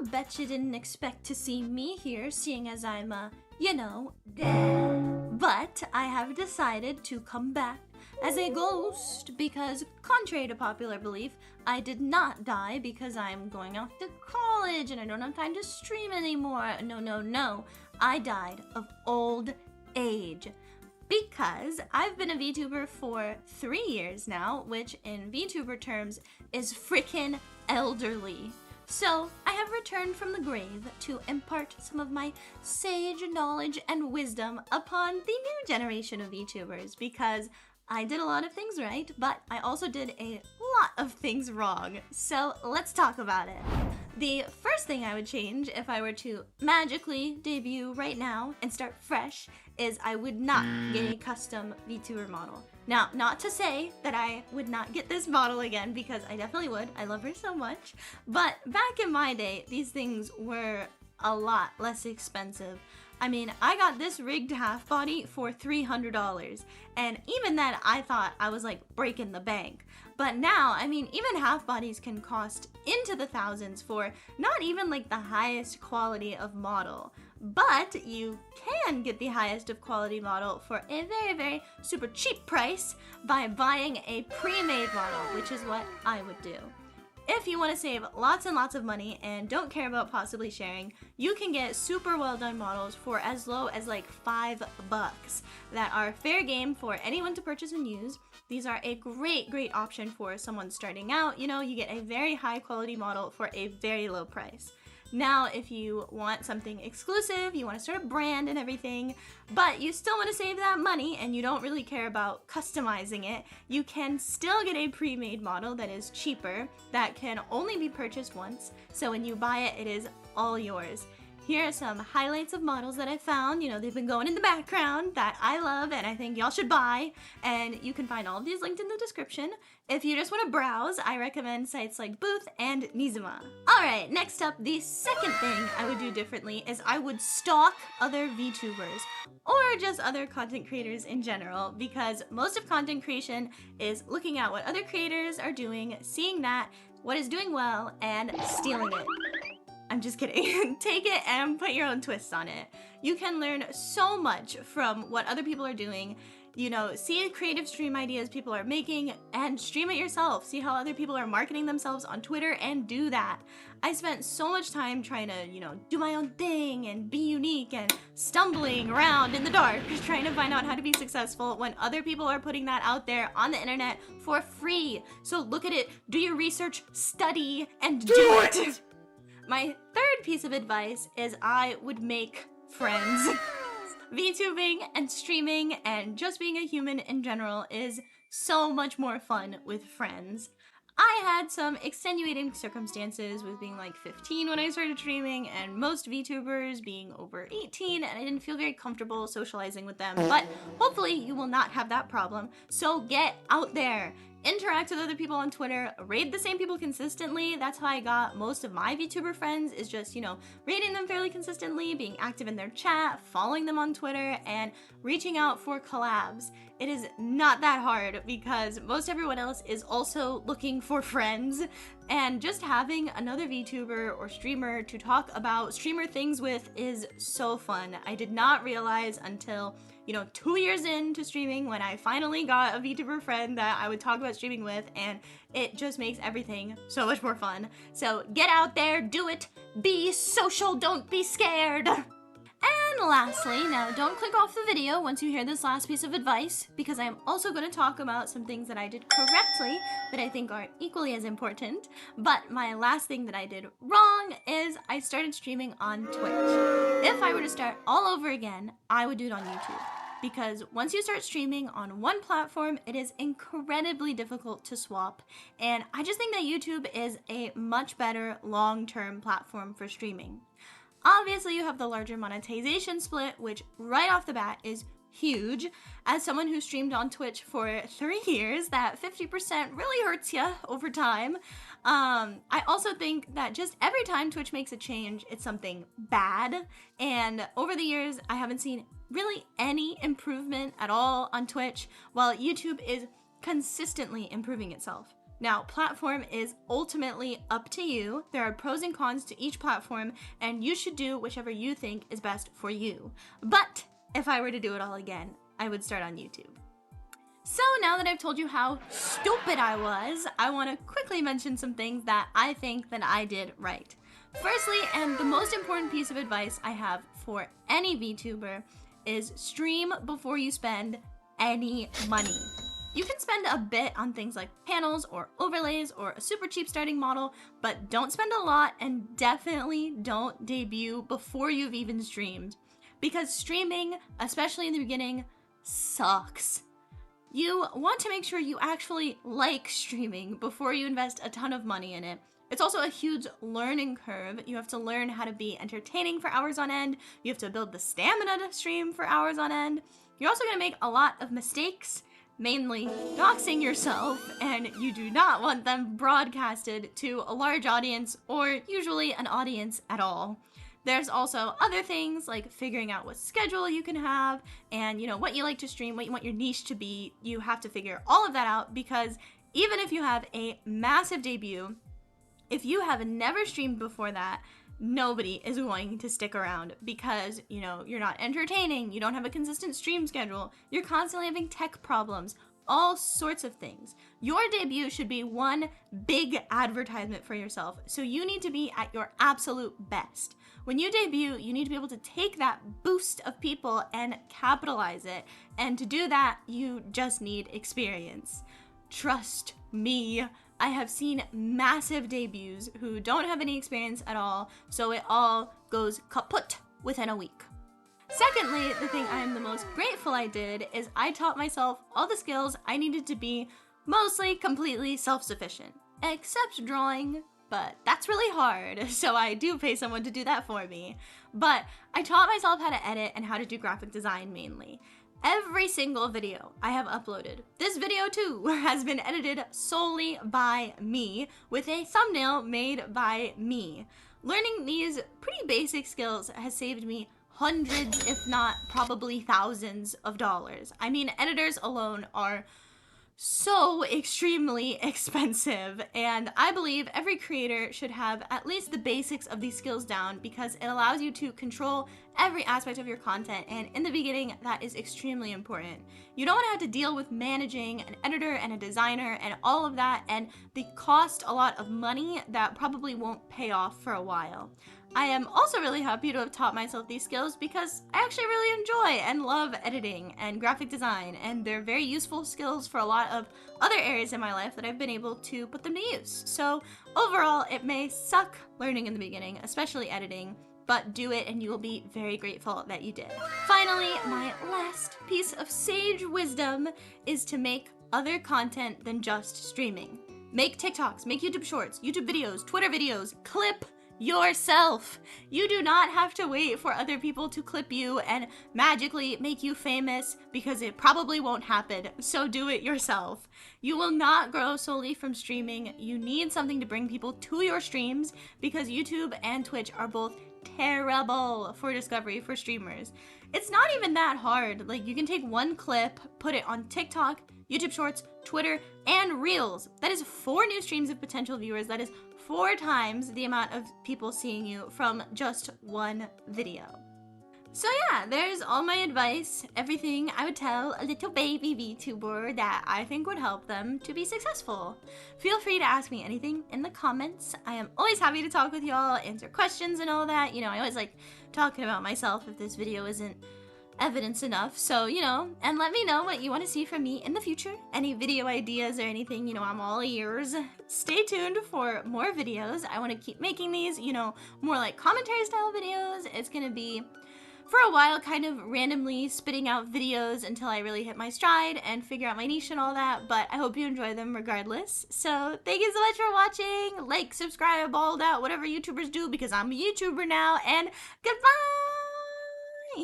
Bet you didn't expect to see me here, seeing as I'm, dead. But I have decided to come back as a ghost because, contrary to popular belief, I did not die because I'm going off to college and I don't have time to stream anymore. No. I died of old age. Because I've been a VTuber for 3 years now, which in VTuber terms is frickin' elderly. So I have returned from the grave to impart some of my sage knowledge and wisdom upon the new generation of VTubers, because I did a lot of things right, but I also did a lot of things wrong. So let's talk about it. The first thing I would change if I were to magically debut right now and start fresh is I would not get a custom VTuber model. Now, not to say that I would not get this model again, because I definitely would. I love her so much. But back in my day, these things were a lot less expensive. I mean, I got this rigged half body for $300, and even then I thought I was like breaking the bank. But now, I mean, even half bodies can cost into the thousands for not even like the highest quality of model. But you can get the highest of quality model for a very, very super cheap price by buying a pre-made model, which is what I would do. If you want to save lots and lots of money and don't care about possibly sharing, you can get super well done models for as low as like $5 that are fair game for anyone to purchase and use. These are a great option for someone starting out. You know, you get a very high quality model for a very low price. Now, if you want something exclusive, you want to start a brand and everything, but you still want to save that money and you don't really care about customizing it, you can still get a pre-made model that is cheaper, that can only be purchased once, so when you buy it, it is all yours. Here are some highlights of models that I found. You know, they've been going in the background that I love and I think y'all should buy. And you can find all of these linked in the description. If you just want to browse, I recommend sites like Booth and Nizuma. Alright, next up, the second thing I would do differently is I would stalk other VTubers or just other content creators in general, because most of content creation is looking at what other creators are doing, seeing that, what is doing well, and stealing it. I'm just kidding. Take it and put your own twists on it. You can learn so much from what other people are doing. You know, see creative stream ideas people are making and stream it yourself. See how other people are marketing themselves on Twitter and do that. I spent so much time trying to, do my own thing and be unique and stumbling around in the dark trying to find out how to be successful when other people are putting that out there on the internet for free. So look at it, do your research, study, and do it. My third piece of advice is I would make friends. VTubing and streaming and just being a human in general is so much more fun with friends. I had some extenuating circumstances with being like 15 when I started streaming and most VTubers being over 18, and I didn't feel very comfortable socializing with them, but hopefully you will not have that problem. So get out there. Interact with other people on Twitter, raid the same people consistently. That's how I got most of my VTuber friends, is just, raiding them fairly consistently, being active in their chat, following them on Twitter, and reaching out for collabs. It is not that hard because most everyone else is also looking for friends, and just having another VTuber or streamer to talk about streamer things with is so fun. I did not realize until 2 years into streaming when I finally got a VTuber friend that I would talk about streaming with, and it just makes everything so much more fun. So get out there, do it, be social, don't be scared. And lastly, now don't click off the video once you hear this last piece of advice, because I am also going to talk about some things that I did correctly that I think are equally as important. But my last thing that I did wrong is I started streaming on Twitch. If I were to start all over again, I would do it on YouTube. Because once you start streaming on one platform, it is incredibly difficult to swap. And I just think that YouTube is a much better long-term platform for streaming. Obviously, you have the larger monetization split, which right off the bat is huge. As someone who streamed on Twitch for 3 years, that 50% really hurts you over time. I also think that just every time Twitch makes a change, it's something bad. And over the years, I haven't seen really any improvement at all on Twitch, while YouTube is consistently improving itself. Now, platform is ultimately up to you. There are pros and cons to each platform, and you should do whichever you think is best for you. But if I were to do it all again, I would start on YouTube. So now that I've told you how stupid I was, I want to quickly mention some things that I think that I did right. Firstly, and the most important piece of advice I have for any VTuber is stream before you spend any money. You can spend a bit on things like panels or overlays or a super cheap starting model, but don't spend a lot, and definitely don't debut before you've even streamed. Because streaming, especially in the beginning, sucks. You want to make sure you actually like streaming before you invest a ton of money in it. It's also a huge learning curve. You have to learn how to be entertaining for hours on end. You have to build the stamina to stream for hours on end. You're also going to make a lot of mistakes, mainly doxing yourself, and you do not want them broadcasted to a large audience or usually an audience at all. There's also other things like figuring out what schedule you can have and, what you like to stream, what you want your niche to be. You have to figure all of that out, because even if you have a massive debut, if you have never streamed before that, nobody is going to stick around, because, you're not entertaining, you don't have a consistent stream schedule, you're constantly having tech problems, all sorts of things. Your debut should be one big advertisement for yourself, so you need to be at your absolute best. When you debut, you need to be able to take that boost of people and capitalize it, and to do that, you just need experience. Trust me, I have seen massive debuts who don't have any experience at all, so it all goes kaput within a week. Secondly, the thing I am the most grateful I did is I taught myself all the skills I needed to be mostly completely self-sufficient, except drawing, but that's really hard, so I do pay someone to do that for me. But I taught myself how to edit and how to do graphic design mainly. Every single video I have uploaded, this video too, has been edited solely by me, with a thumbnail made by me. Learning these pretty basic skills has saved me hundreds, if not probably thousands of dollars. I mean, editors alone are so extremely expensive, and I believe every creator should have at least the basics of these skills down, because it allows you to control every aspect of your content, and in the beginning that is extremely important. You don't want to have to deal with managing an editor and a designer and all of that, and they cost a lot of money that probably won't pay off for a while. I am also really happy to have taught myself these skills because I actually really enjoy and love editing and graphic design, and they're very useful skills for a lot of other areas in my life that I've been able to put them to use. So overall, it may suck learning in the beginning, especially editing, but do it and you will be very grateful that you did. Finally, my last piece of sage wisdom is to make other content than just streaming. Make TikToks, make YouTube shorts, YouTube videos, Twitter videos, clip yourself. You do not have to wait for other people to clip you and magically make you famous, because it probably won't happen, so do it yourself. You will not grow solely from streaming. You need something to bring people to your streams, because YouTube and Twitch are both terrible for discovery for streamers. It's not even that hard. Like, you can take one clip, put it on TikTok, YouTube Shorts, Twitter, and Reels. That is 4 new streams of potential viewers. That is 4 times the amount of people seeing you from just one video. So yeah, there's all my advice, everything I would tell a little baby VTuber that I think would help them to be successful. Feel free to ask me anything in the comments. I am always happy to talk with y'all, answer questions and all that. I always like talking about myself if this video isn't evidence enough. So, and let me know what you want to see from me in the future. Any video ideas or anything, I'm all ears. Stay tuned for more videos. I want to keep making these, more like commentary style videos. It's going to be, for a while, kind of randomly spitting out videos until I really hit my stride and figure out my niche and all that, but I hope you enjoy them regardless. So thank you so much for watching. Like, subscribe, all that, whatever YouTubers do, because I'm a YouTuber now, and goodbye!